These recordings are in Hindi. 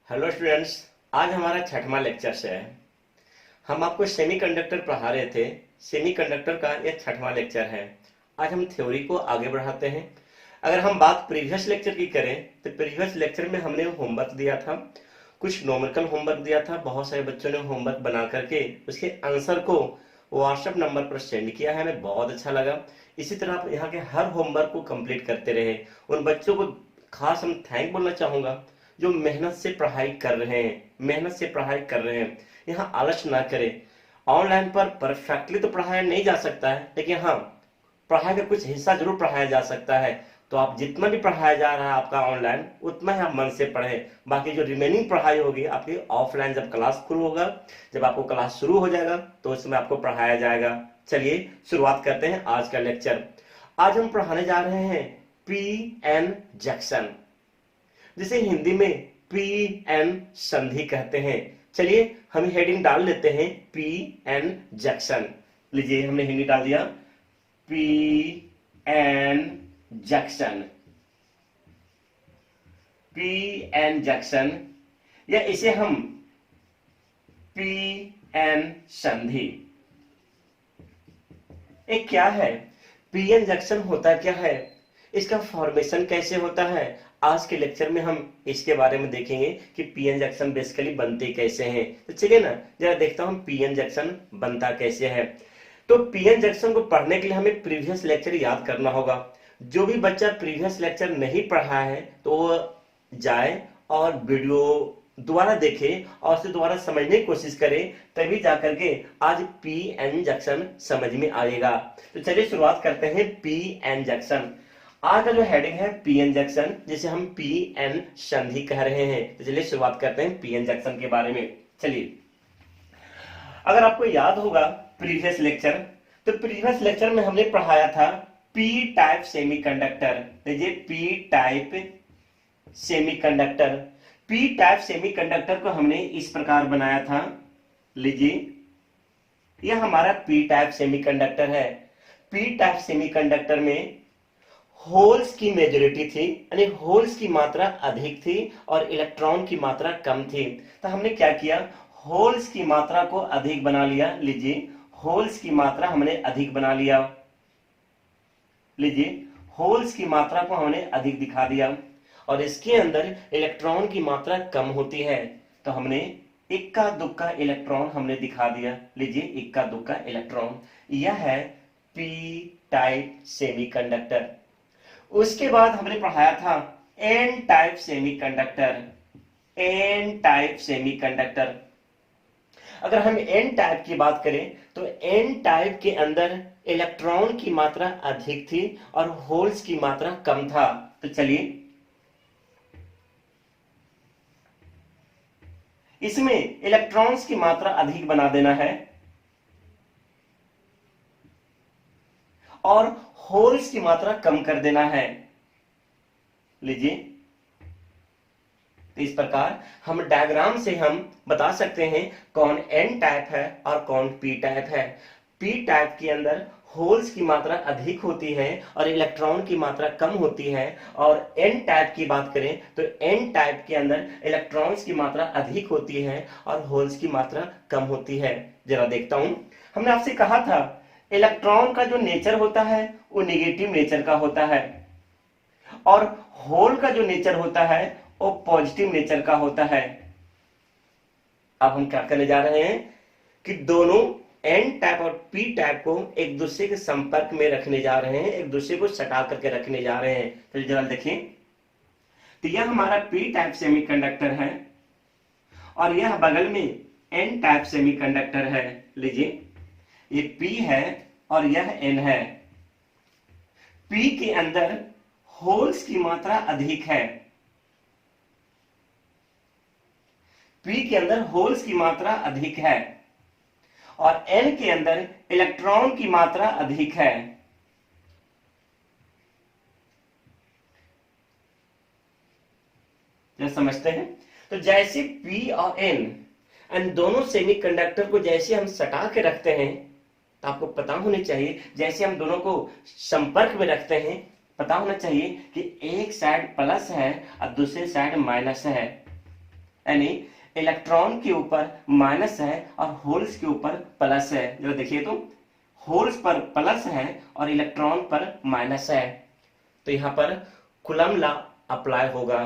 Hello students. आज हमारा छठवां लेक्चर है। हम आपको सेमीकंडक्टर पढ़ा रहे थे। सेमीकंडक्टर का यह छठवां लेक्चर है। आज हम थ्योरी को आगे बढ़ाते हैं। अगर हम बात प्रीवियस लेक्चर की करें तो प्रीवियस लेक्चर में हमने होमवर्क दिया था, कुछ नॉमिकल होमवर्क दिया था। बहुत सारे बच्चों ने होमवर्क बना करके उसके आंसर को व्हाट्सएप नंबर पर सेंड किया है, हमें बहुत अच्छा लगा। इसी तरह आप यहाँ के हर होमवर्क को कंप्लीट करते रहे। उन बच्चों को खास हम थैंक बोलना चाहूंगा जो मेहनत से पढ़ाई कर रहे हैं, मेहनत से पढ़ाई कर रहे हैं। यहाँ आलस ना करें। ऑनलाइन पर परफेक्टली तो पढ़ाया नहीं जा सकता है, लेकिन हाँ, पढ़ाई का कुछ हिस्सा जरूर पढ़ाया जा सकता है। तो आप जितना भी पढ़ाया जा रहा है आपका ऑनलाइन, उतना ही आप मन से पढ़ें। बाकी जो रिमेनिंग पढ़ाई होगी आपकी ऑफलाइन, जब क्लास शुरू होगा, जब आपको क्लास शुरू हो जाएगा तो उसमें आपको पढ़ाया जाएगा। चलिए शुरुआत करते हैं आज का लेक्चर। आज हम पढ़ाने जा रहे हैं पी एन जंक्शन, जिसे हिंदी में पी एन संधि कहते हैं। चलिए हम हेडिंग डाल लेते हैं, पी एन जंक्शन। लीजिए, हमने हिंदी डाल दिया, P N junction. P N junction, या इसे हम पी एन संधि। एक क्या है पी एन जंक्शन, होता क्या है, इसका फॉर्मेशन कैसे होता है, आज के लेक्चर में हम इसके बारे में देखेंगे कि पीएन जंक्शन बेसिकली बनते कैसे हैं। तो चलिए ना जरा देखता हूं पीएन जंक्शन बनता कैसे है। तो पीएन जंक्शन को पढ़ने के लिए हमें प्रीवियस लेक्चर याद करना होगा। जो भी बच्चा प्रीवियस लेक्चर नहीं पढ़ा है तो वो जाए और वीडियो दोबारा देखे और उसे दोबारा समझने की कोशिश करे, तभी जाकर के आज पी एन जंक्शन समझ में आएगा। तो चलिए शुरुआत करते हैं पी एन जंक्शन। आज का जो हेडिंग है पी एन जंक्शन, जिसे हम पी एन संधि कह रहे हैं। तो चलिए शुरुआत करते हैं पी एन जंक्शन के बारे में। चलिए, अगर आपको याद होगा प्रीवियस लेक्चर, तो प्रीवियस लेक्चर में हमने पढ़ाया था पी टाइप सेमीकंडक्टर। लीजिए, P type semiconductor. P type semiconductor को हमने इस प्रकार बनाया था। लीजिए, यह हमारा पी टाइप सेमीकंडक्टर है। पी टाइप सेमीकंडक्टर में होल्स की मेजोरिटी थी, यानी होल्स की मात्रा अधिक थी और इलेक्ट्रॉन की मात्रा कम थी। तो हमने क्या किया, होल्स की मात्रा को अधिक बना लिया। लीजिए, होल्स की मात्रा हमने अधिक बना लिया। लीजिए, होल्स की मात्रा को हमने अधिक दिखा दिया और इसके अंदर इलेक्ट्रॉन की मात्रा कम होती है। तो हमने इक्का दुक्का इलेक्ट्रॉन हमने दिखा दिया। लीजिए, इक्का दुक्का इलेक्ट्रॉन, यह है पी टाइप सेमीकंडक्टर। उसके बाद हमने पढ़ाया था N type semiconductor. N type semiconductor, अगर हम एन टाइप की बात करें तो एन टाइप के अंदर इलेक्ट्रॉन की मात्रा अधिक थी और होल्स की मात्रा कम था। तो चलिए, इसमें इलेक्ट्रॉन्स की मात्रा अधिक बना देना है और होल्स की मात्रा कम कर देना है। लीजिए, तो इस प्रकार हम डायग्राम से हम बता सकते हैं कौन एन टाइप है और कौन पी टाइप है। पी टाइप के अंदर होल्स की मात्रा अधिक होती है और इलेक्ट्रॉन की मात्रा कम होती है, और एन टाइप की बात करें तो एन टाइप के अंदर इलेक्ट्रॉन्स की मात्रा अधिक होती है और होल्स की मात्रा कम होती है। जरा देखता हूं, हमने आपसे कहा था इलेक्ट्रॉन का जो नेचर होता है वो नेगेटिव नेचर का होता है और होल का जो नेचर होता है वो पॉजिटिव नेचर का होता है। अब हम क्या करने जा रहे हैं कि दोनों एन टाइप और पी टाइप को एक दूसरे के संपर्क में रखने जा रहे हैं, एक दूसरे को सटा करके रखने जा रहे हैं। तो जरा देखिए, तो यह हमारा पी टाइप सेमीकंडक्टर है और यह बगल में एन टाइप सेमीकंडक्टर है। लीजिए, ये P है और यह N है। P के अंदर होल्स की मात्रा अधिक है। P के अंदर होल्स की मात्रा अधिक है और N के अंदर इलेक्ट्रॉन की मात्रा अधिक है। क्या समझते हैं? तो जैसे P और N इन दोनों सेमीकंडक्टर को जैसे हम सटा के रखते हैं, तो आपको पता होनी चाहिए जैसे हम दोनों को संपर्क में रखते हैं, पता होना चाहिए कि एक साइड प्लस है और दूसरी साइड माइनस है। यानी इलेक्ट्रॉन के ऊपर माइनस है और होल्स के ऊपर प्लस है। जरा देखिए तो होल्स पर प्लस है और इलेक्ट्रॉन पर माइनस है, तो यहां पर कूलम्ब लॉ अप्लाई होगा।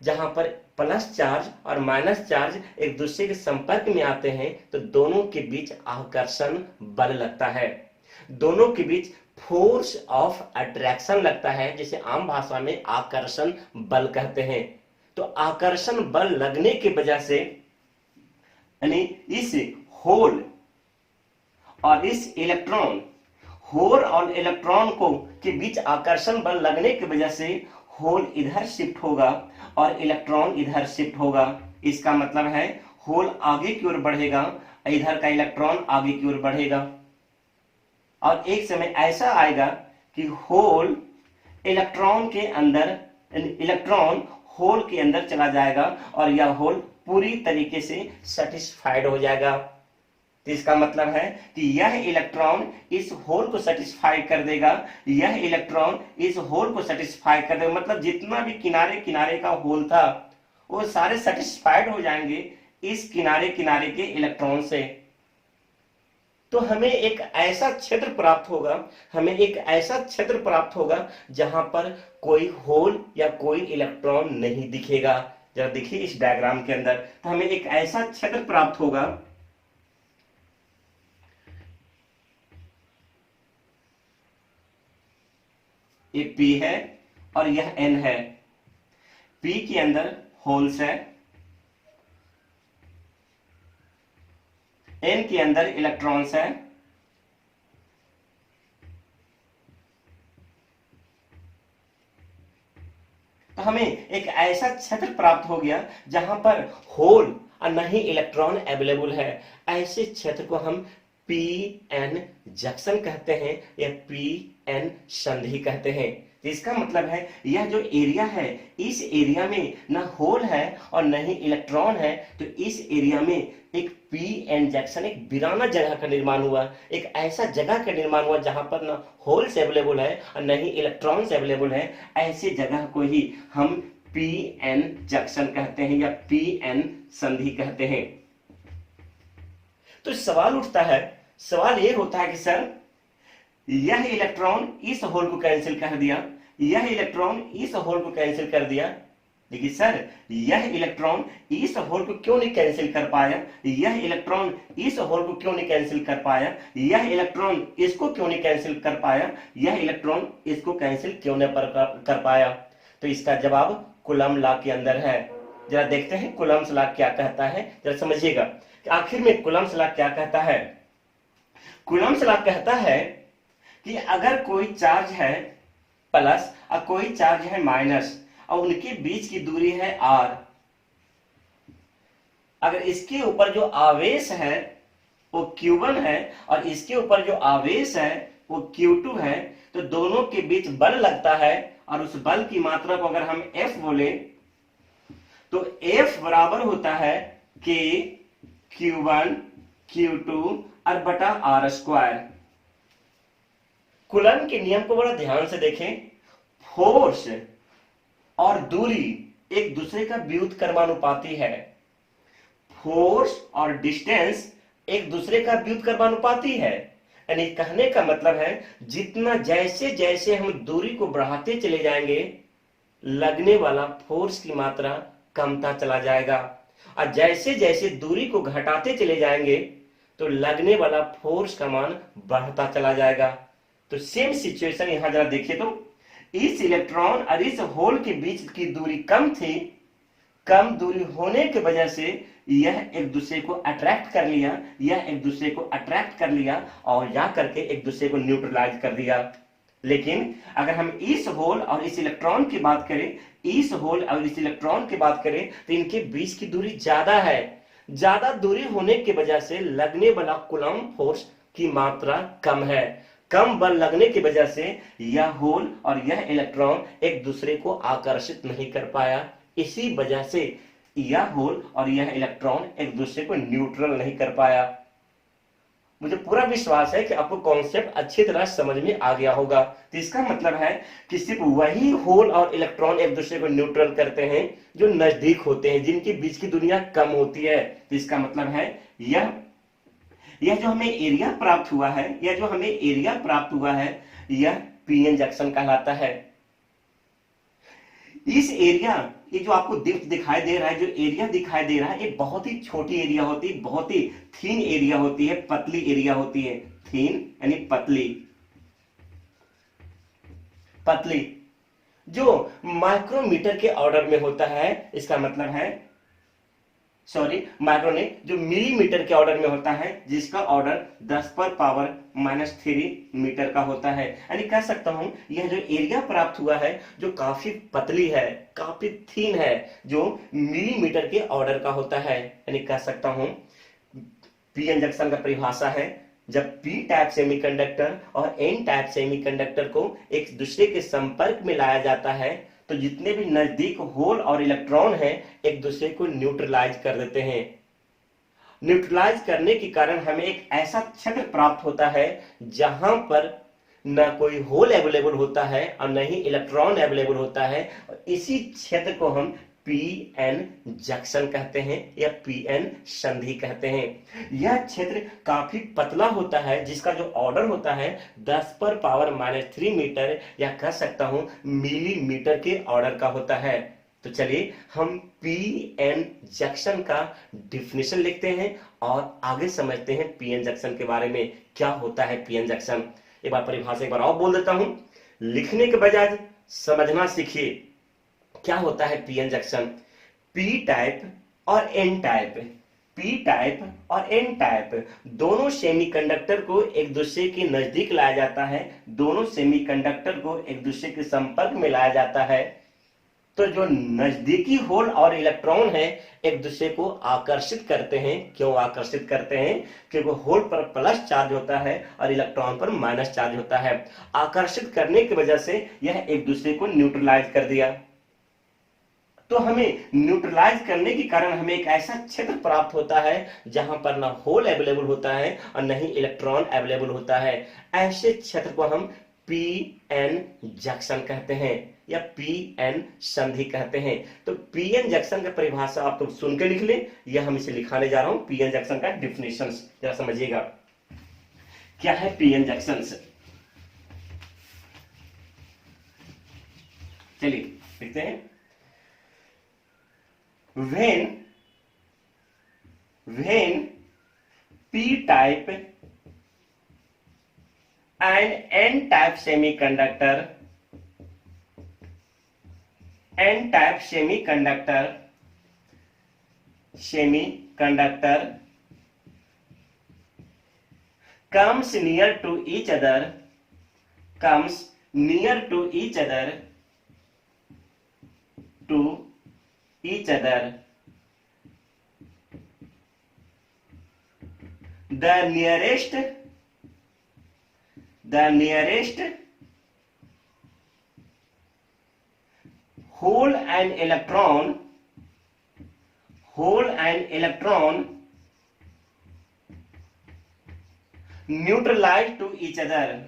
जहां पर प्लस चार्ज और माइनस चार्ज एक दूसरे के संपर्क में आते हैं तो दोनों के बीच आकर्षण बल लगता है, दोनों के बीच फोर्स ऑफ अट्रैक्शन लगता है, जिसे आम भाषा में आकर्षण बल कहते हैं। तो आकर्षण बल लगने की वजह से यानी इस होल और इस इलेक्ट्रॉन, होल और इलेक्ट्रॉन को के बीच आकर्षण बल लगने की वजह से होल इधर शिफ्ट होगा और इलेक्ट्रॉन इधर शिफ्ट होगा। इसका मतलब है होल आगे की ओर बढ़ेगा, इधर का इलेक्ट्रॉन आगे की ओर बढ़ेगा, और एक समय ऐसा आएगा कि होल इलेक्ट्रॉन के अंदर, इलेक्ट्रॉन होल के अंदर चला जाएगा और यह होल पूरी तरीके से सेटिस्फाइड हो जाएगा। तो इसका मतलब है कि यह इलेक्ट्रॉन इस होल को सेटिस्फाई कर देगा, यह इलेक्ट्रॉन इस होल को सेटिस्फाई कर देगा, मतलब जितना भी किनारे किनारे का होल था वो सारे सेटिस्फाइड हो जाएंगे इस किनारे किनारे के इलेक्ट्रॉन से। तो हमें एक ऐसा क्षेत्र प्राप्त होगा, हमें एक ऐसा क्षेत्र प्राप्त होगा जहां पर कोई होल या कोई इलेक्ट्रॉन नहीं दिखेगा। जरा देखिए इस डायग्राम के अंदर, तो हमें एक ऐसा क्षेत्र प्राप्त होगा, ये P है और यह N है। P के अंदर होल्स है, N के अंदर इलेक्ट्रॉन्स है, तो हमें एक ऐसा क्षेत्र प्राप्त हो गया जहां पर होल और नहीं इलेक्ट्रॉन अवेलेबल है। ऐसे क्षेत्र को हम पी-एन जंक्शन कहते हैं या पी-एन संधि कहते हैं। इसका मतलब है यह जो एरिया है, इस एरिया में ना होल है और न ही इलेक्ट्रॉन है, तो इस एरिया में एक पी-एन जंक्शन, एक वीराना जगह का निर्माण हुआ, एक ऐसा जगह का निर्माण हुआ जहां पर ना होल्स अवेलेबल है और न ही इलेक्ट्रॉन्स अवेलेबल है। ऐसी जगह को ही हम पी-एन जंक्शन कहते हैं या पी-एन संधि कहते हैं। तो सवाल उठता है, सवाल ये होता है कि सर यह इलेक्ट्रॉन इस होल को कैंसिल कर दिया, यह इलेक्ट्रॉन इस होल को कैंसिल कर दिया, लेकिन सर यह इलेक्ट्रॉन इस होल को क्यों नहीं कैंसिल कर पाया, यह इलेक्ट्रॉन इस होल को क्यों नहीं कैंसिल कर पाया, यह इलेक्ट्रॉन इसको क्यों नहीं कैंसिल कर पाया, यह इलेक्ट्रॉन इसको कैंसिल क्यों नहीं कर पाया? तो इसका जवाब कूलम्ब लॉ के अंदर है। जरा देखते हैं कूलम्ब लॉ क्या कहता है, जरा समझिएगा कि आखिर में कूलम्ब लॉ क्या कहता है। कूलम्ब लॉ कहता है कि अगर कोई चार्ज है प्लस और कोई चार्ज है माइनस और उनके बीच की दूरी है r, अगर इसके ऊपर जो आवेश है वो q1 है और इसके ऊपर जो आवेश है वो q2 है, तो दोनों के बीच बल लगता है और उस बल की मात्रा को अगर हम F बोले तो F बराबर होता है K Q1 Q2 और बटा R स्क्वायर। कूलम्ब के नियम को बड़ा ध्यान से देखें। फोर्स और दूरी एक दूसरे का व्युत्क्रमानुपाती है, फोर्स और डिस्टेंस एक दूसरे का व्युत्क्रमानुपाती है। यानी कहने का मतलब है जितना जैसे जैसे हम दूरी को बढ़ाते चले जाएंगे लगने वाला फोर्स की मात्रा कमता चला जाएगा, और जैसे जैसे दूरी को घटाते चले जाएंगे तो लगने वाला फोर्स का मान बढ़ता चला जाएगा। तो सेम सिचुएशन यहां जरा देखिए, तो इस इलेक्ट्रॉन और इस होल के बीच की दूरी कम थी, कम दूरी होने की वजह से यह एक दूसरे को अट्रैक्ट कर लिया, यह एक दूसरे को अट्रैक्ट कर लिया और या करके एक दूसरे को न्यूट्रलाइज कर दिया। लेकिन अगर हम इस होल और इस इलेक्ट्रॉन की बात करें, इस होल और इस इलेक्ट्रॉन की बात करें तो इनके बीच की दूरी ज्यादा है। ज्यादा दूरी होने की वजह से लगने वाला कूलम्ब फोर्स की मात्रा कम है। कम बल लगने की वजह से यह होल और यह इलेक्ट्रॉन एक दूसरे को आकर्षित नहीं कर पाया। इसी वजह से यह होल और यह इलेक्ट्रॉन एक दूसरे को न्यूट्रल नहीं कर पाया। मुझे पूरा विश्वास है कि आपको कॉन्सेप्ट अच्छी तरह समझ में आ गया होगा। तो इसका मतलब है कि सिर्फ वही होल और इलेक्ट्रॉन एक दूसरे को न्यूट्रल करते हैं जो नजदीक होते हैं, जिनके बीच की दूरियां कम होती है। तो इसका मतलब है यह जो हमें एरिया प्राप्त हुआ है, यह पीएन जंक्शन कहलाता है। इस एरिया, ये जो आपको दिखाई दे रहा है, जो एरिया दिखाई दे रहा है, ये बहुत ही छोटी एरिया होती है, बहुत ही थीन एरिया होती है, पतली एरिया होती है। थीन यानी पतली, पतली जो माइक्रोमीटर के ऑर्डर में होता है। इसका मतलब है, सॉरी माइक्रो नहीं, जो मिलीमीटर के ऑर्डर में होता है, जिसका ऑर्डर 10⁻³ मीटर का होता है। यानी कह सकता हूं यह जो एरिया प्राप्त हुआ है, जो काफी पतली है, काफी थीन है, जो मिलीमीटर के ऑर्डर का होता है। यानी कह सकता हूं पीएन जंक्शन का परिभाषा है, जब पी टाइप सेमीकंडक्टर और एन टाइप सेमीकंडक्टर को एक दूसरे के संपर्क में लाया जाता है, तो जितने भी नजदीक होल और इलेक्ट्रॉन हैं एक दूसरे को न्यूट्रलाइज कर देते हैं। न्यूट्रलाइज करने के कारण हमें एक ऐसा क्षेत्र प्राप्त होता है जहां पर न कोई होल अवेलेबल होता है और न ही इलेक्ट्रॉन अवेलेबल होता है, और इसी क्षेत्र को हम पीएन जंक्शन कहते हैं या पीएन संधि कहते हैं। यह क्षेत्र काफी पतला होता है, जिसका जो ऑर्डर होता है 10⁻³ मीटर, या कह सकता हूं मिलीमीटर के ऑर्डर का होता है। तो चलिए हम पीएन जंक्शन का डिफिनेशन लिखते हैं और आगे समझते हैं पीएन जंक्शन के बारे में, क्या होता है पीएन जंक्शन। एक बार परिभाषा एक बार और बोल देता हूं, लिखने के बजाय समझना सीखिए। क्या होता है पीएन जंक्शन? पी टाइप और एन टाइप, पी टाइप और एन टाइप दोनों सेमीकंडक्टर को एक दूसरे के नजदीक लाया जाता है, दोनों सेमीकंडक्टर को एक दूसरे के संपर्क में लाया जाता है। तो जो नजदीकी होल और इलेक्ट्रॉन है एक दूसरे को आकर्षित करते हैं। क्यों आकर्षित करते हैं? क्योंकि होल पर प्लस चार्ज होता है और इलेक्ट्रॉन पर माइनस चार्ज होता है। आकर्षित करने की वजह से यह एक दूसरे को न्यूट्रलाइज कर दिया। तो हमें न्यूट्रलाइज करने के कारण हमें एक ऐसा क्षेत्र प्राप्त होता है जहां पर ना होल अवेलेबल होता है और न ही इलेक्ट्रॉन अवेलेबल होता है। ऐसे क्षेत्र को हम पीएन जंक्शन कहते हैं या पीएन संधि कहते हैं। तो पीएन जंक्शन का परिभाषा आप तो सुन के लिख लें, यह हम इसे लिखाने जा रहा हूं। पीएन जंक्शन का डिफिनेशन जरा समझिएगा, क्या है पीएन जंक्शन। चलिए लिखते हैं। when p-type and n-type semiconductor comes near to each other, the nearest hole and electron neutralize to each other,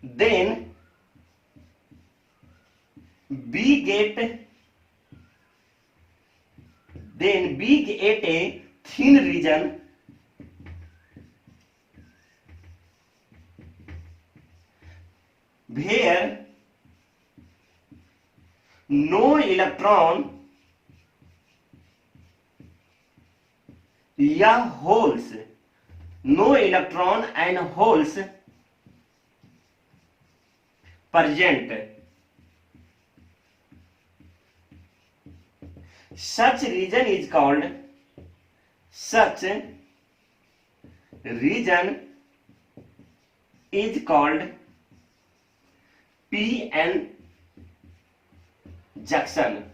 then we get a thin region where no electron या holes, no electron and holes present. Such region is called PN junction.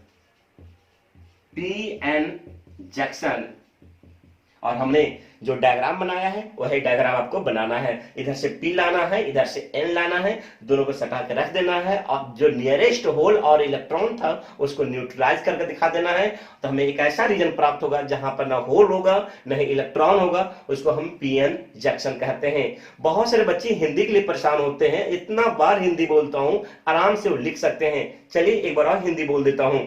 और हमने जो डायग्राम बनाया है वही डायग्राम आपको बनाना है। इधर से P लाना है, इधर से N लाना है, दोनों को सटा के रख देना है और जो नियरेस्ट होल और इलेक्ट्रॉन था उसको न्यूट्रलाइज करके दिखा देना है। तो हमें एक ऐसा रीजन प्राप्त होगा जहां पर ना होल होगा ना ही इलेक्ट्रॉन होगा, उसको हम पीएन जंक्शन कहते हैं। बहुत सारे बच्चे हिंदी के लिए परेशान होते हैं, इतना बार हिंदी बोलता हूं, आराम से वो लिख सकते हैं। चलिए एक बार और हिंदी बोल देता हूं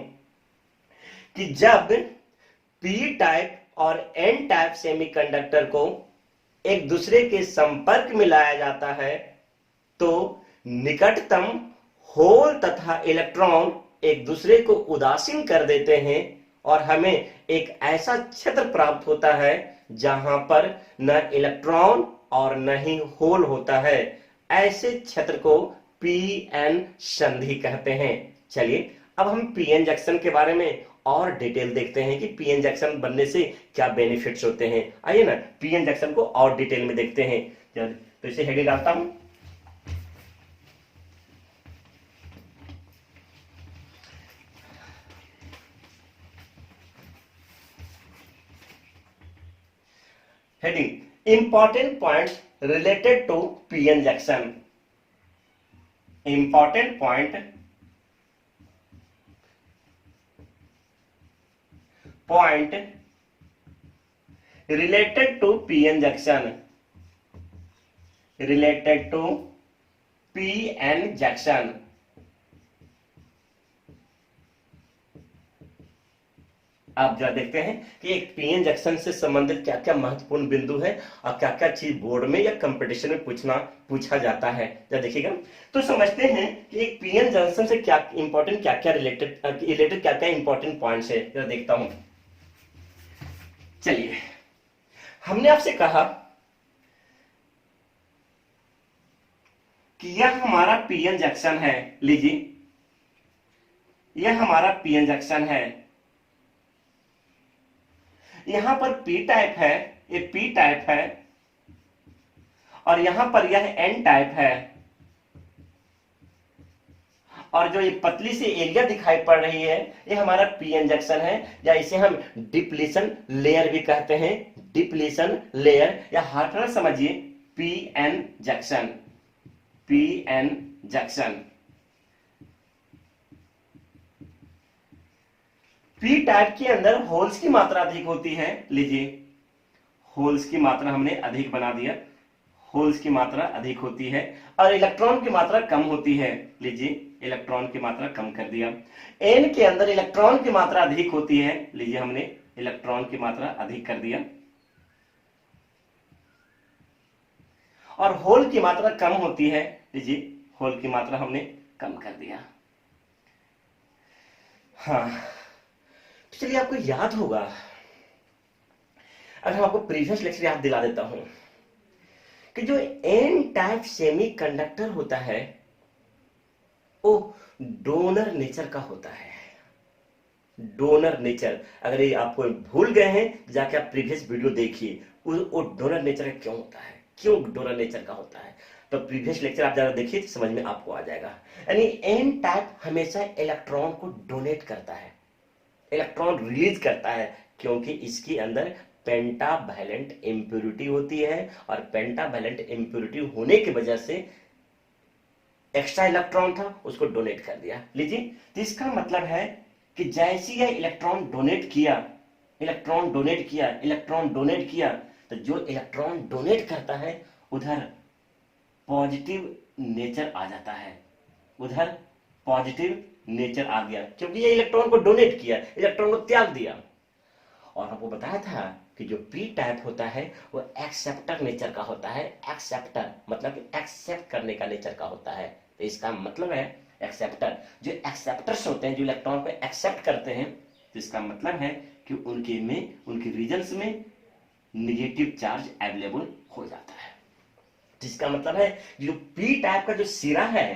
कि जब पी टाइप और एन टाइप सेमीकंडक्टर को एक दूसरे के संपर्क में लाया जाता है तो निकटतम होल तथा इलेक्ट्रॉन एक दूसरे को उदासीन कर देते हैं और हमें एक ऐसा क्षेत्र प्राप्त होता है जहां पर न इलेक्ट्रॉन और न ही होल होता है। ऐसे क्षेत्र को पीएन संधि कहते हैं। चलिए अब हम पीएन जंक्शन के बारे में और डिटेल देखते हैं कि पीएन जंक्शन बनने से क्या बेनिफिट्स होते हैं। आइए ना पीएन जंक्शन को और डिटेल में देखते हैं। तो इसे हेडिंग डालता हूं। Heading important points related to PN junction. Important point related to PN junction, related to PN junction। आप जरा देखते हैं कि एक पीएन जंक्शन से संबंधित क्या क्या महत्वपूर्ण बिंदु है और क्या क्या चीज बोर्ड में या कंपटीशन में पूछा जाता है। जरा देखिएगा तो समझते हैं कि एक पीएन जंक्शन से क्या इंपॉर्टेंट क्या क्या रिलेटेड क्या क्या इंपॉर्टेंट पॉइंट्स है। जरा देखता हूं। चलिए हमने आपसे कहा कि यह हमारा पीएन जंक्शन है। लीजिए यह हमारा पीएन जंक्शन है, यहां पर पी टाइप है, ये पी टाइप है और यहां पर यह एन टाइप है और जो ये पतली सी एरिया दिखाई पड़ रही है ये हमारा पीएन जंक्शन है या इसे हम डिप्लीशन लेयर भी कहते हैं। डिप्लीशन लेयर या हाथ समझिए PN junction, PN junction. P type के अंदर होल्स की मात्रा अधिक होती है। लीजिए होल्स की मात्रा हमने अधिक बना दिया, होल्स की मात्रा अधिक होती है और इलेक्ट्रॉन की मात्रा कम होती है। लीजिए इलेक्ट्रॉन की मात्रा कम कर दिया। एन के अंदर इलेक्ट्रॉन की मात्रा अधिक होती है। लीजिए हमने इलेक्ट्रॉन की मात्रा अधिक कर दिया और होल की मात्रा कम होती है। लीजिए होल की मात्रा हमने कम कर दिया। हाँ तो चलिए आपको याद होगा, अगर आपको प्रीवियस लेक्चर याद दिला देता हूं कि जो एन टाइप सेमीकंडक्टर होता है वो डोनर नेचर का होता है। डोनर नेचर, अगर ये आपको भूल गए हैं जाके आप प्रीवियस वीडियो देखिए वो डोनर नेचर का क्यों होता है, क्यों डोनर नेचर का होता है। तो प्रीवियस लेक्चर आप जरा देखिए तो समझ में आपको आ जाएगा। यानी एन टाइप हमेशा इलेक्ट्रॉन को डोनेट करता है, इलेक्ट्रॉन रिलीज करता है क्योंकि इसके अंदर पेंटावैलेंट इंप्योरिटी होती है और पेंटावैलेंट इंप्योरिटी होने की वजह से एक्स्ट्रा इलेक्ट्रॉन था उसको डोनेट कर दिया। लीजिए तो इसका मतलब है कि जैसे यह इलेक्ट्रॉन डोनेट किया, इलेक्ट्रॉन डोनेट किया, इलेक्ट्रॉन डोनेट किया, तो जो इलेक्ट्रॉन डोनेट करता है उधर पॉजिटिव नेचर आ जाता है, उधर पॉजिटिव नेचर आ गया क्योंकि ये इलेक्ट्रॉन को डोनेट किया, इलेक्ट्रॉन को त्याग दिया। और आपको बताया था कि जो पी टाइप होता है वो एक्सेप्टर नेचर का होता है। एक्सेप्टर मतलब एक्सेप्ट करने का नेचर का होता है। तो इसका मतलब है एक्सेप्टर, जो एक्सेप्टर्स होते हैं जो इलेक्ट्रॉन को एक्सेप्ट करते हैं, तो इसका मतलब है कि उनके रीजन्स में निगेटिव चार्ज अवेलेबल हो जाता है। तो इसका मतलब है जो पी टाइप का जो सिरा है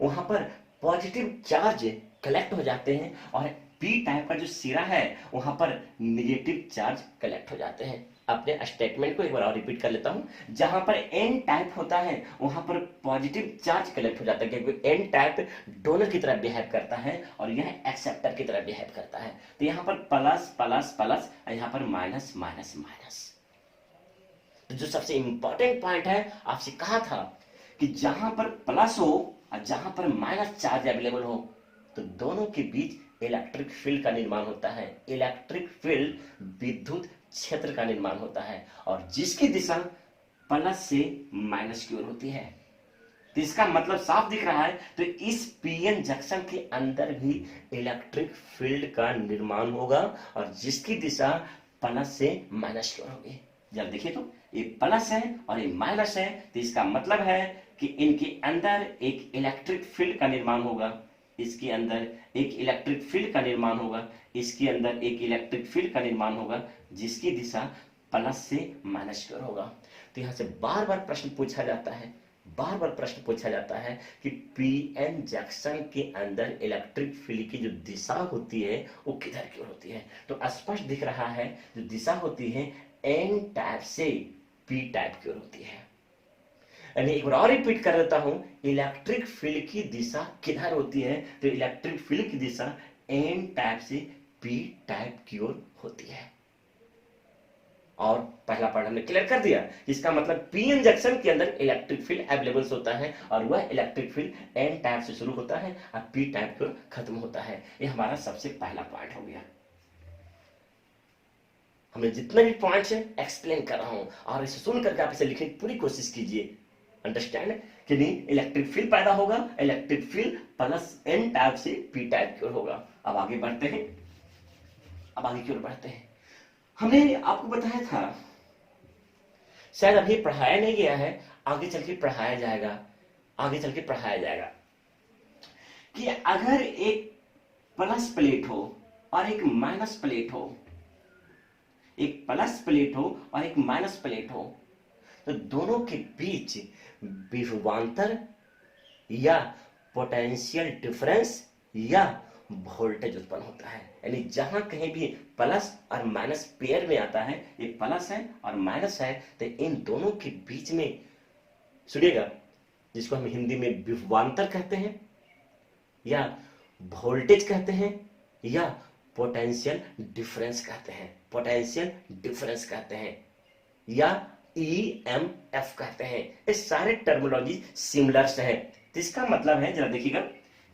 वहां पर पॉजिटिव चार्ज कलेक्ट हो जाते हैं और पी टाइप का जो सिरा है वहां पर निगेटिव चार्ज कलेक्ट हो जाते हैं। अपने स्टेटमेंट को एक बार और रिपीट कर लेता हूं। जहां पर एन टाइप होता है वहां पर पॉजिटिव चार्ज कलेक्ट हो जाता है क्योंकि एन टाइप डोनर की तरह बिहेव करता है और यह एक्सेप्टर की तरह बिहेव करता है। तो यहां पर प्लस प्लस प्लस और यहां पर माइनस माइनस माइनस। तो जो सबसे इंपॉर्टेंट पॉइंट है, आपसे कहा था कि जहां पर प्लस हो और जहां पर माइनस चार्ज अवेलेबल हो, तो दोनों के बीच इलेक्ट्रिक फील्ड का निर्माण होता है। इलेक्ट्रिक फील्ड विद्युत क्षेत्र का निर्माण होता है, और जिसकी दिशा प्लस से माइनस की ओर होती है। तो इसका मतलब साफ दिख रहा है। तो इस पीएन जंक्शन के अंदर भी इलेक्ट्रिक फील्ड का निर्माण होगा, और जिसकी दिशा प्लस से माइनस की ओर होगी। जब देखिए तो ये प्लस है और ये माइनस है, तो इसका मतलब है कि इनके अंदर एक इलेक्ट्रिक फील्ड का निर्माण होगा। इसके अंदर एक इलेक्ट्रिक फील्ड का निर्माण होगा, इसके अंदर एक इलेक्ट्रिक फील्ड का निर्माण होगा, जिसकी दिशा प्लस से माइनस की ओर होगा। तो यहां से बार बार प्रश्न पूछा जाता है, बार बार प्रश्न पूछा जाता है कि पीएन जंक्शन के अंदर इलेक्ट्रिक फील्ड की जो दिशा होती है वो किधर की ओर होती है। तो स्पष्ट दिख रहा है, जो दिशा होती है एन टाइप से पी टाइप की ओर होती है। यानी एक बार और रिपीट कर देता हूं, इलेक्ट्रिक फील्ड की दिशा किधर होती है, तो इलेक्ट्रिक फील्ड की दिशा एन टाइप से पी टाइप की ओर होती है। और पहला पार्ट हमने क्लियर कर दिया, इसका मतलब पीएन जंक्शन के अंदर इलेक्ट्रिक फील्ड अवेलेबल होता है, और वह इलेक्ट्रिक फील्ड एन टाइप से शुरू होता है और पी टाइप की ओर खत्म होता है। यह हमारा सबसे पहला पॉइंट हो गया। हमने जितने भी पॉइंट्स हैं एक्सप्लेन कर रहा हूं, और इसे सुन करके आप इसे लिखने की पूरी कोशिश कीजिए। अंडरस्टैंड कि नहीं, इलेक्ट्रिक फील्ड पैदा होगा, electric field plus N type से पी टाइप की ओर होगा। अब आगे बढ़ते हैं, अब आगे की ओर बढ़ते हैं। हमने आपको बताया था, शायद अभी पढ़ाया नहीं गया है, आगे चल के पढ़ाया जाएगा, आगे चल के पढ़ाया जाएगा कि अगर एक प्लस प्लेट हो और एक माइनस प्लेट हो, एक प्लस प्लेट हो और एक माइनस प्लेट हो, तो दोनों के बीच विभवांतर या पोटेंशियल डिफरेंस या वोल्टेज उत्पन्न होता है। यानी जहां कहीं भी प्लस और माइनस पेयर में आता है, ये प्लस है और माइनस है, तो इन दोनों के बीच में, सुनिएगा, जिसको हम हिंदी में विभवांतर कहते हैं या वोल्टेज कहते हैं या पोटेंशियल डिफरेंस कहते हैं, पोटेंशियल डिफरेंस कहते हैं या ईएमएफ कहते हैं। ये सारे टर्मिनोलॉजी सिमिलर्स हैं। तो इसका मतलब है, जरा देखिएगा,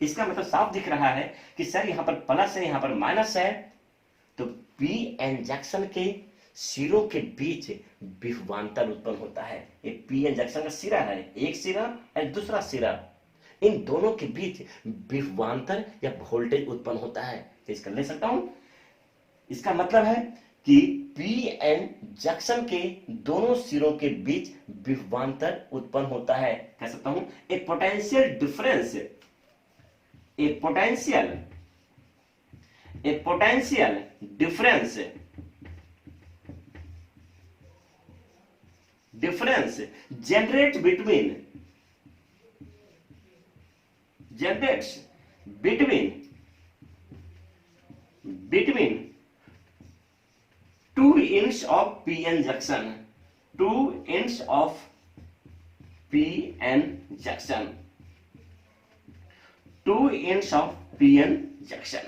इसका मतलब साफ दिख रहा है कि सर यहां पर प्लस है, यहां पर माइनस है, तो पीएन जंक्शन के सिरों के बीच विभवांतर उत्पन्न होता है। ये पीएन जंक्शन का सिरा है, एक सिरा और दूसरा सिरा, इन दोनों के बीच विभवांतर या वोल्टेज उत्पन्न होता है। तो इसका ले सकता हूं, इसका मतलब है कि पीएन जंक्शन के दोनों सिरों के बीच विभवांतर उत्पन्न होता है। कह सकता हूं एक पोटेंशियल डिफरेंस, एक potential difference generates between two ends of PN junction, two ends of PN junction, two ends of PN junction।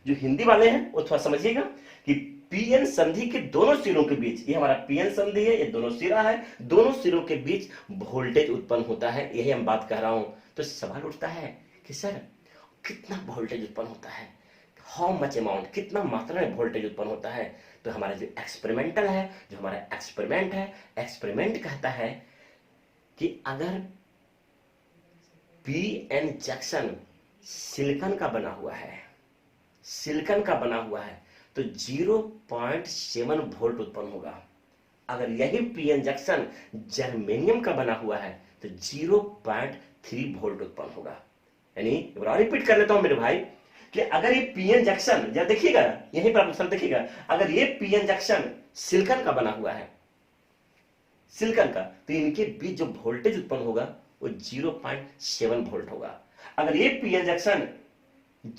जो हिंदी वाले हैं वो थोड़ा समझिएगा कि पीएन संधि के दोनों सिरों के बीच, ये हमारा पीएन संधि है, ये दोनों सिरा है, दोनों सिरों के बीच वोल्टेज उत्पन्न होता है। यही हम बात कर रहा हूं। तो सवाल उठता है कि सर कितना वोल्टेज उत्पन्न होता है, हाउ मच अमाउंट, कितना मात्रा में वोल्टेज उत्पन्न होता है। तो हमारा जो एक्सपेरिमेंटल है, जो हमारा एक्सपेरिमेंट है, एक्सपेरिमेंट कहता है कि अगर पीएन जंक्शन सिलिकॉन का बना हुआ है, सिलिकॉन का बना हुआ है, तो 0.7 वोल्ट उत्पन्न होगा। अगर यही पीएन जंक्शन जर्मेनियम का बना हुआ है तो 0.3 वोल्ट उत्पन्न होगा। यानी रिपीट कर लेता हूं मेरे भाई कि अगर ये पीएन जंक्शन, जरा देखिएगा यहीं पर आप देखिएगा, अगर ये पीएन जंक्शन सिलिकॉन का बना हुआ है, सिलिकॉन का, तो इनके बीच जो वोल्टेज उत्पन्न होगा वो 0.7 वोल्ट होगा। अगर ये पीएन जंक्शन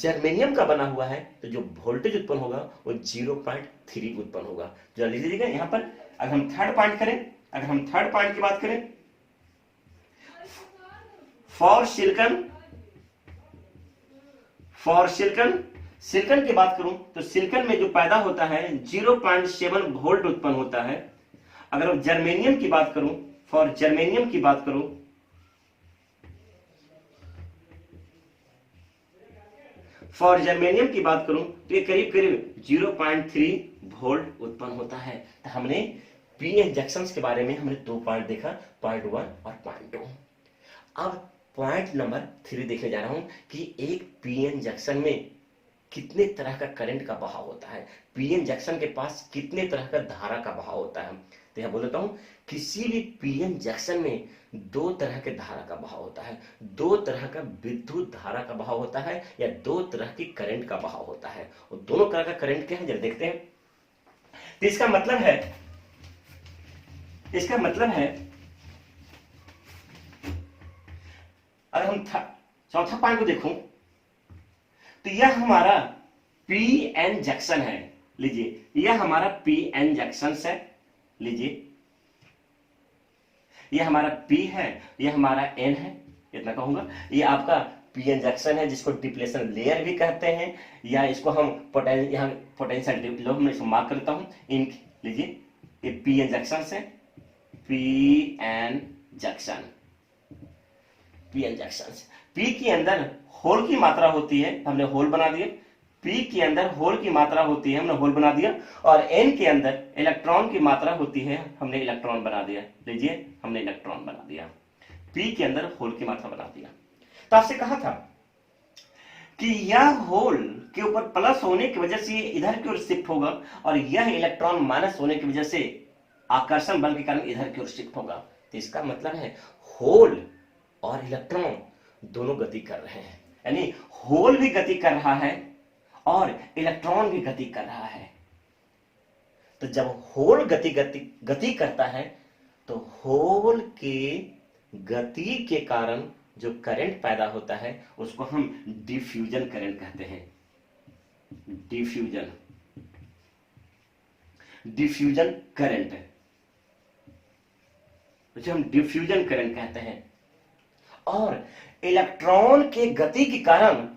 जर्मेनियम का बना हुआ है तो जो वोल्टेज उत्पन्न होगा वो 0.3 उत्पन्न होगा। जरा लिख लीजिएगा यहां पर। अगर हम थर्ड पॉइंट करें, अगर हम थर्ड पॉइंट की बात करें, फॉर सिलिकॉन की बात करूं तो सिलिकॉन में जो पैदा होता है 0.7 वोल्ट उत्पन्न होता है। अगर जर्मेनियम की बात करूं, फॉर जर्मेनियम की बात करूं, फॉर जर्मेनियम की बात करूं तो ये करीब करीब 0.3 वोल्ट उत्पन्न होता है। तो हमने पी एन जंक्शंस के बारे में हमने 2 पॉइंट देखा, पॉइंट 1 और पॉइंट 2। अब पॉइंट नंबर 3 देखने जा रहा हूं कि एक पीएन जंक्शन में कितने तरह का करंट का बहाव होता है, पीएन जंक्शन के पास कितने तरह का धारा का बहाव होता है। तो यहां बोल देता हूं, किसी भी पीएन जंक्शन में 2 तरह के धारा का बहाव होता है, 2 तरह का विद्युत धारा का बहाव होता है, या 2 तरह की करंट का बहाव होता है। और दोनों तरह का करंट क्या है जरा देखते हैं। तो इसका मतलब है अगर हम चौथा पॉइंट को देखूं तो यह हमारा पी एन जंक्शन है। लीजिए यह हमारा पी एन जंक्शन है, लीजिए यह हमारा पी है, यह हमारा एन है, इतना कहूंगा। ये आपका पी एन जंक्शन है जिसको डिप्लेशन लेयर भी कहते हैं, या इसको हम पोटेंशियल डिप्लो में इसको मार्क करता हूं इन। लीजिए ये पी एन जंक्शन है, P N junction, P N junction. P के अंदर होल की मात्रा होती है, हमने होल बना दिया। पी के अंदर होल की मात्रा होती है, हमने होल बना दिया। और एन के अंदर इलेक्ट्रॉन की मात्रा होती है, हमने इलेक्ट्रॉन बना दिया। लीजिए हमने इलेक्ट्रॉन बना दिया, पी के अंदर होल की मात्रा बना दिया। तो आपसे कहा था कि यह होल के ऊपर प्लस होने की वजह से इधर की ओर शिफ्ट होगा, और यह इलेक्ट्रॉन माइनस होने की वजह से आकर्षण बल के कारण इधर की ओर शिफ्ट होगा। तो इसका मतलब है होल और इलेक्ट्रॉन दोनों गति कर रहे हैं, यानी होल भी गति कर रहा है और इलेक्ट्रॉन भी गति कर रहा है। तो जब होल गति करता है तो होल के गति के कारण जो करंट पैदा होता है उसको हम डिफ्यूजन करंट कहते हैं। डिफ्यूजन करंट, उसे हम डिफ्यूजन करंट कहते हैं। और इलेक्ट्रॉन के गति के कारण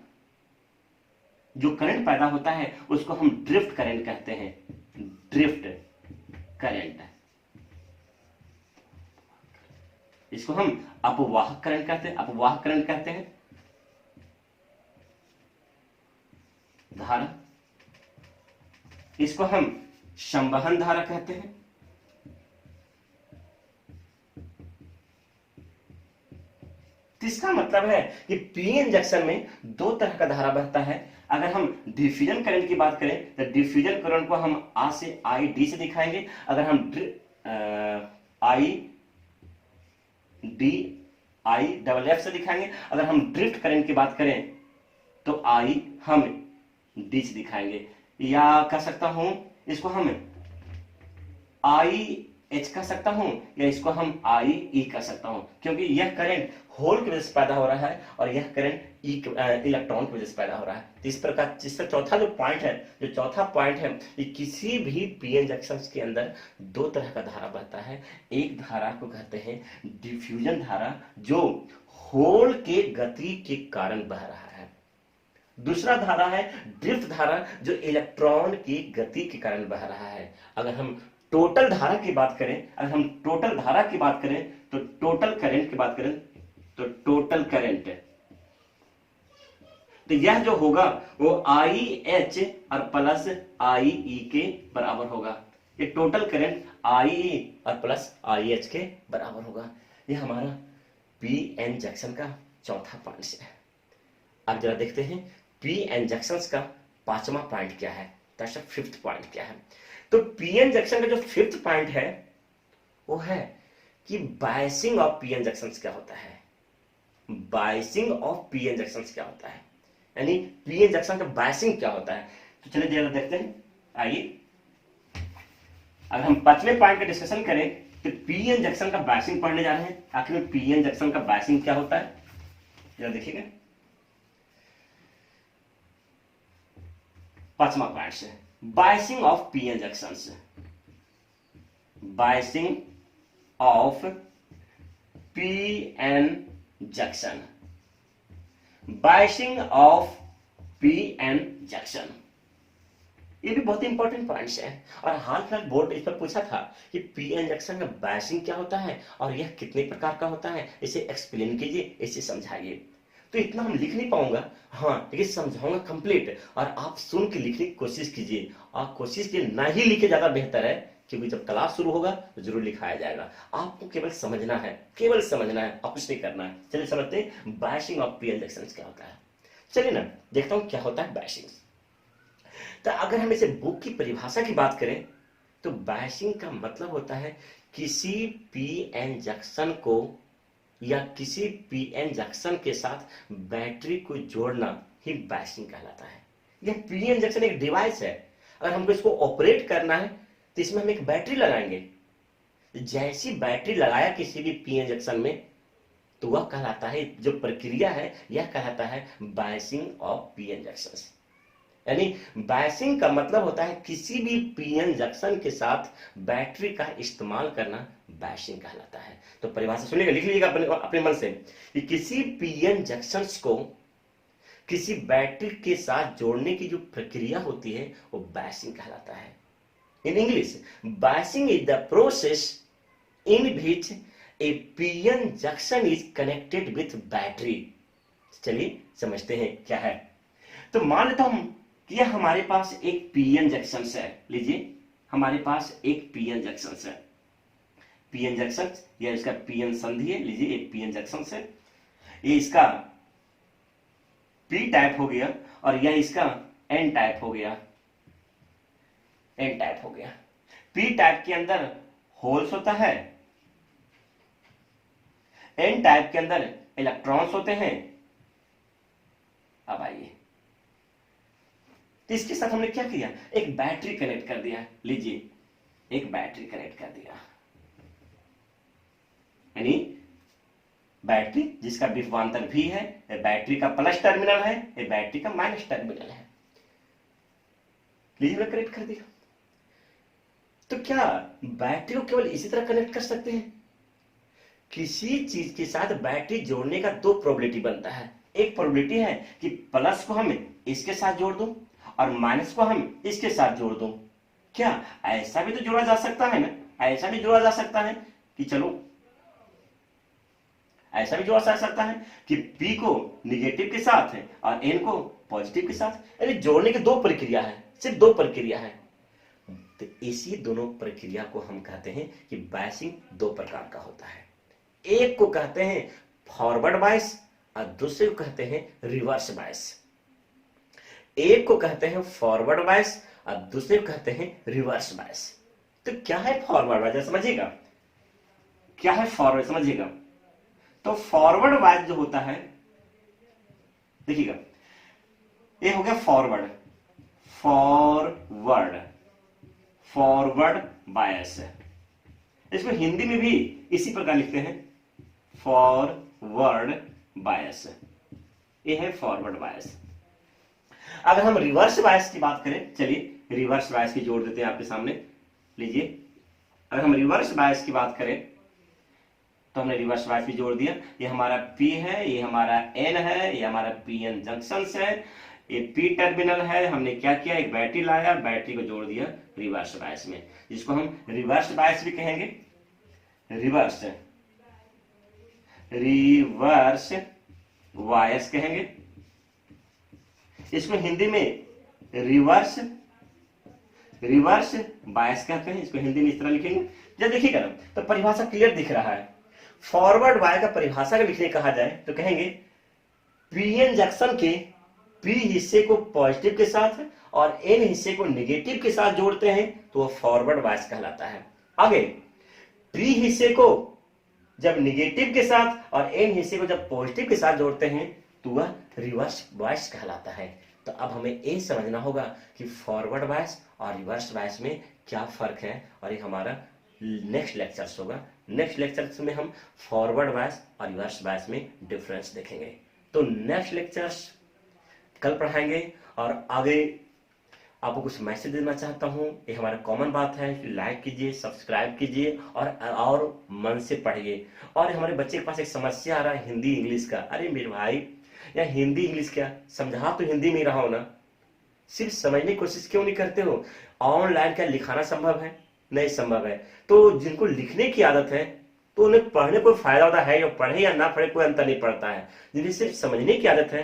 जो करंट पैदा होता है उसको हम ड्रिफ्ट करंट कहते हैं। ड्रिफ्ट करंट, इसको हम अपवाहक करंट कहते हैं। धारा, इसको हम संवहन धारा कहते हैं। इसका मतलब है कि पीएन जंक्शन में 2 तरह का धारा बहता है। अगर हम डिफ्यूजन करंट की बात करें तो डिफ्यूजन करंट को हम आ से आई डी से दिखाएंगे। अगर हम I D I double F से दिखाएंगे। अगर हम ड्रिफ्ट करंट की बात करें तो आई हम डी से दिखाएंगे, या कह सकता हूं इसको हम आई एच कह सकता हूं, या इसको हम आई ई कह सकता हूं, क्योंकि यह करंट होल की वजह से पैदा हो रहा है और यह करंट इलेक्ट्रॉन की वजह से पैदा हो रहा है। तो इस प्रकार जिसका चौथा पॉइंट है, ये किसी भी पीएन जंक्शन के अंदर 2 तरह का धारा बहता है। एक धारा को कहते हैं डिफ्यूजन धारा, जो होल के गति के कारण बह रहा है। दूसरा धारा है ड्रिफ्ट धारा, जो इलेक्ट्रॉन की गति के कारण बह रहा है। अगर हम टोटल धारा की बात करें, तो टोटल करंट की बात करें तो टोटल करंट, तो यह जो होगा वो आई एच और प्लस आई ई के बराबर होगा। ये टोटल करंट आई ई और प्लस आई एच के बराबर होगा। यह हमारा पी एन जंक्शन का चौथा पॉइंट है। अब जरा देखते हैं पी एन जंक्शन का 5वां पॉइंट क्या है, दर्शक 5th पॉइंट क्या है। तो पीएन जंक्शन का जो 5th पॉइंट है वो है कि बायसिंग ऑफ पीएन जंक्शन क्या होता है। बायसिंग ऑफ पीएन जंक्शन क्या होता है, यानी पीएन जंक्शन का बायसिंग क्या होता है। तो चलिए जरा देखते हैं। आइए, अगर हम 5वें पॉइंट का डिस्कशन करें तो पीएन जंक्शन का बायसिंग पढ़ने जा रहे हैं। आखिर में पीएन जंक्शन का बायसिंग क्या होता है जरा देखिएगा। 5वां पॉइंट से biasing of PN junction, biasing of PN junction, biasing of PN junction. ये भी बहुत इंपॉर्टेंट पॉइंट्स हैं। और हाल फिलहाल बोर्ड इस पर पूछा था कि पी इंजेक्शन में बायसिंग क्या होता है और यह कितने प्रकार का होता है, इसे एक्सप्लेन कीजिए, इसे समझाइए। तो इतना हम लिख नहीं पाऊंगा, हाँ, लेकिन समझाऊंगा कंप्लीट, और आप सुन के लिखने की कोशिश कीजिए। और कोशिश कीजिए ना ही लिखे, ज्यादा बेहतर है, क्योंकि जब क्लास शुरू होगा तो जरूर लिखाया जाएगा। आपको केवल समझना है, केवल समझना है, और कुछ नहीं करना है। चलिए समझते हैं बायसिंग ऑफ पी इंजेक्शन क्या होता है। चलिए ना देखता हूं क्या होता है बायसिंग। तो अगर हम इसे बुक की परिभाषा की बात करें तो बायसिंग का मतलब होता है किसी पीएन जंक्शन को या किसी पीएन जंक्शन के साथ बैटरी को जोड़ना ही बायसिंग कहलाता है। यह पीएन जंक्शन एक डिवाइस है, अगर हमको इसको ऑपरेट करना है तो इसमें हम एक बैटरी लगाएंगे। जैसी बैटरी लगाया किसी भी पीएन जंक्शन में तो वह कहलाता है, जो प्रक्रिया है यह कहलाता है बायसिंग ऑफ पीएन जंक्शन। यानी बायसिंग का मतलब होता है किसी भी पीएन जंक्शन के साथ बैटरी का इस्तेमाल करना बायसिंग कहलाता है। तो परिभाषा सुनिएगा, लिख लीजिएगा अपने मन से कि किसी पीएन जंक्शन को किसी बैटरी के साथ जोड़ने की जो प्रक्रिया होती है वो बायसिंग कहलाता है। In English, biasing is the process in which A PN junction is connected with battery. चलिए समझते हैं क्या है। तो मान लेता हूं कि यह हमारे पास एक पीएन जंक्शन है। लीजिए हमारे पास एक पीएन जंक्शन है। पीएन जंक्शन या इसका पीएन संधि है। लीजिए एक पीएन जंक्शन है, ये इसका पी टाइप हो गया और यह इसका एन टाइप हो गया। एन टाइप हो गया। पी टाइप के अंदर होल्स होता है, एन टाइप के अंदर इलेक्ट्रॉन्स होते हैं। अब आइए, तो इसके साथ हमने क्या किया, एक बैटरी कनेक्ट कर दिया। लीजिए एक बैटरी कनेक्ट कर दिया, यानी बैटरी जिसका विभवांतर भी है, बैटरी का प्लस टर्मिनल है, ये बैटरी का माइनस टर्मिनल है। लीजिए कनेक्ट कर दिया। तो क्या बैटरी को केवल इसी तरह कनेक्ट कर सकते हैं? किसी चीज के साथ बैटरी जोड़ने का दो प्रोबेबिलिटी बनता है। एक प्रोबेबिलिटी है कि प्लस को हम इसके साथ जोड़ दूं और माइनस को हम इसके साथ जोड़ दूं। क्या ऐसा भी तो जोड़ा जा सकता है ना? ऐसा भी जोड़ा जा सकता है कि चलो ऐसा भी जोड़ा जा सकता है कि P को निगेटिव के साथ है और N को पॉजिटिव के साथ। यानी जोड़ने की दो प्रक्रिया है, सिर्फ दो प्रक्रिया है। तो इसी दोनों प्रक्रिया को हम कहते हैं कि बायसिंग दो प्रकार का होता है। एक को कहते हैं फॉरवर्ड बायस और दूसरे को कहते हैं रिवर्स बायस। एक को कहते हैं फॉरवर्ड बायस और दूसरे को कहते हैं रिवर्स बायस। तो क्या है फॉरवर्ड बायस समझिएगा, क्या है फॉरवर्ड समझिएगा। तो फॉरवर्ड बायस जो होता है, देखिएगा ये हो गया फॉरवर्ड, फॉरवर्ड बायस। इसको हिंदी में भी इसी प्रकार लिखते हैं, फॉरवर्ड बायस। ये है फॉरवर्ड बायस। अगर हम रिवर्स बायस की बात करें, चलिए रिवर्स बायस की जोड़ देते हैं आपके सामने। लीजिए अगर हम रिवर्स बायस की बात करें तो हमने रिवर्स बायस भी जोड़ दिया। ये हमारा P है, ये हमारा N है, ये हमारा PN जंक्शन है, ये P टर्मिनल है। हमने क्या किया, एक बैटरी लाया, बैटरी को जोड़ दिया रिवर्स बायस में, जिसको हम रिवर्स बायस भी कहेंगे। रिवर्स बायस कहेंगे इसको हिंदी में, रिवर्स बायस कहते हैं। इसको हिंदी में इस तरह लिखेंगे। जब देखिएगा ना तो परिभाषा क्लियर दिख रहा है। फॉरवर्ड बायस का परिभाषा का लिखने कहा जाए तो कहेंगे पीएन जंक्शन के P हिस्से को पॉजिटिव के साथ और N हिस्से को नेगेटिव के साथ जोड़ते हैं तो वह फॉरवर्ड बायस कहलाता है। आगे P हिस्से को जब नेगेटिव के साथ और N हिस्से को जब पॉजिटिव के साथ जोड़ते हैं तो वह रिवर्स बायस कहलाता है। तो अब हमें ये समझना होगा कि फॉरवर्ड बायस और रिवर्स बायस में क्या फर्क है, और ये हमारा नेक्स्ट लेक्चर्स होगा। नेक्स्ट लेक्चर्स में हम फॉरवर्ड बायस और रिवर्स बायस में डिफरेंस देखेंगे। तो नेक्स्ट लेक्चर्स कल पढ़ाएंगे। और आगे आपको कुछ मैसेज देना चाहता हूं, ये हमारा कॉमन बात है कि लाइक कीजिए, सब्सक्राइब कीजिए और मन से पढ़िए। और हमारे बच्चे के पास एक समस्या आ रहा है हिंदी इंग्लिश का। अरे मेरे भाई, या हिंदी इंग्लिश क्या, समझा तो हिंदी में ही रहा हो ना, सिर्फ समझने की कोशिश क्यों नहीं करते हो? ऑनलाइन क्या लिखाना संभव है? नहीं संभव है। तो जिनको लिखने की आदत है तो उन्हें पढ़ने कोई फायदा होता है, या पढ़े या ना पढ़े कोई अंतर नहीं पड़ता है। जिन्हें सिर्फ समझने की आदत है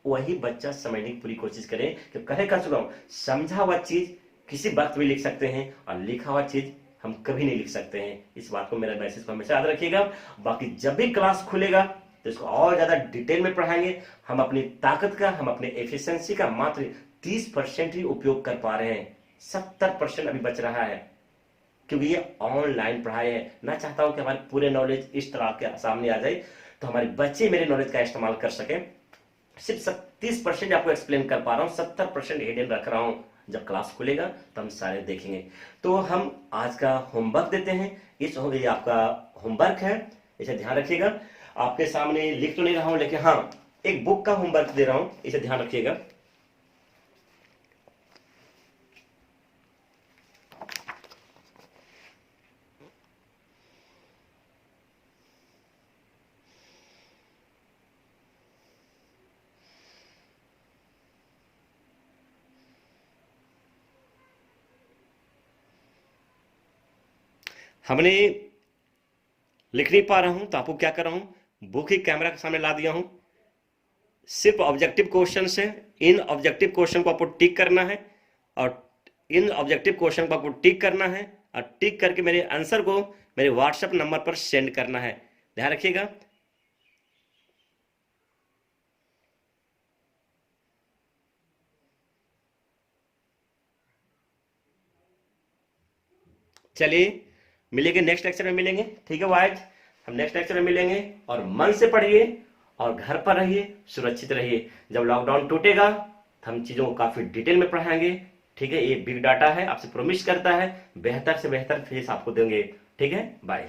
वही बच्चा समझने की पूरी कोशिश करे। कि कहे का चुनाव, समझा हुआ चीज किसी वक्त भी लिख सकते हैं और लिखा हुआ चीज हम कभी नहीं लिख सकते हैं। इस बात को, मेरा मैसेज को हमेशा याद रखिएगा। बाकी जब भी क्लास खुलेगा तो इसको और ज्यादा डिटेल में पढ़ाएंगे। हम अपनी ताकत का, हम अपने एफिशिएंसी का मात्र 30% ही उपयोग कर पा रहे हैं, 70% अभी बच रहा है, क्योंकि ये ऑनलाइन पढ़ाई है। ना चाहता हूं कि हमारे पूरे नॉलेज इस तरह के सामने आ जाए तो हमारे बच्चे मेरे नॉलेज का इस्तेमाल कर सके। सिर्फ 30% आपको एक्सप्लेन कर पा रहा हूं, 70% हिडन रख रहा हूं। जब क्लास खुलेगा तो हम सारे देखेंगे। तो हम आज का होमवर्क देते हैं। ये आपका होमवर्क है, इसे ध्यान रखिएगा। आपके सामने लिख तो नहीं रहा हूं, लेकिन हाँ, एक बुक का होमवर्क दे रहा हूं, इसे ध्यान रखिएगा। हमने लिख नहीं पा रहा हूं तो आपको क्या कर रहा हूं, बुक ही कैमरा के सामने ला दिया हूं। सिर्फ ऑब्जेक्टिव क्वेश्चन है, इन ऑब्जेक्टिव क्वेश्चन को आपको टिक करना है, और इन ऑब्जेक्टिव क्वेश्चन को आपको टिक करना है, और टिक करके मेरे आंसर को मेरे व्हाट्सएप नंबर पर सेंड करना है। ध्यान रखिएगा। चलिए मिलेंगे, नेक्स्ट लेक्चर में मिलेंगे, ठीक है वाइज? हम नेक्स्ट लेक्चर में मिलेंगे। और मन से पढ़िए और घर पर रहिए, सुरक्षित रहिए। जब लॉकडाउन टूटेगा तो हम चीजों को काफी डिटेल में पढ़ाएंगे, ठीक है? ये बिग डाटा है, आपसे प्रॉमिस करता है बेहतर से बेहतर फीस आपको देंगे, ठीक है? बाय।